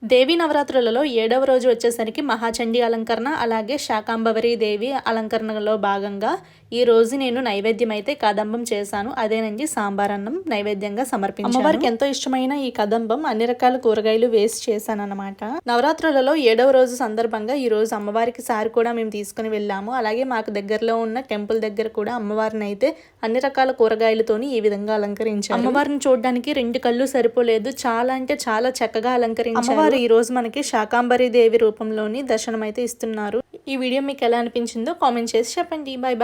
దేవీ నవరాత్రులలో 7వ రోజు వచ్చేసరికి మహాచండీ అలంకరణ, అలాగే శాకాంబరి దేవి అలంకరణలో భాగంగా ఈ రోజు నేను నైవేద్యం అయితే కదంబం చేశాను. అదేనండి సాంబార్ అన్నం నైవేద్యంగా సమర్పించాను. అమ్మవారికి ఎంతో ఇష్టమైన ఈ కదంబం అన్ని రకాల కూరగాయలు వేసి చేశాను అనమాట. నవరాత్రులలో 7వ రోజు సందర్భంగా ఈ రోజు అమ్మవారికి సారి కూడా మేము తీసుకుని వెళ్ళాము. అలాగే మాకు దగ్గరలో ఉన్న టెంపుల్ దగ్గర కూడా అమ్మవారిని అయితే అన్ని రకాల కూరగాయలతోని ఈ విధంగా అలంకరించారు. అమ్మవారిని చూడడానికి 2 కళ్ళు సరిపోలేదు, చాలా అంటే చాలా చక్కగా అలంకరించారు. ఈ రోజు మనకి శాకాంబరి దేవి రూపంలోని దర్శనం అయితే ఇస్తున్నారు. ఈ వీడియో మీకు ఎలా అనిపించిందో కామెంట్ చేసి చెప్పండి. By by.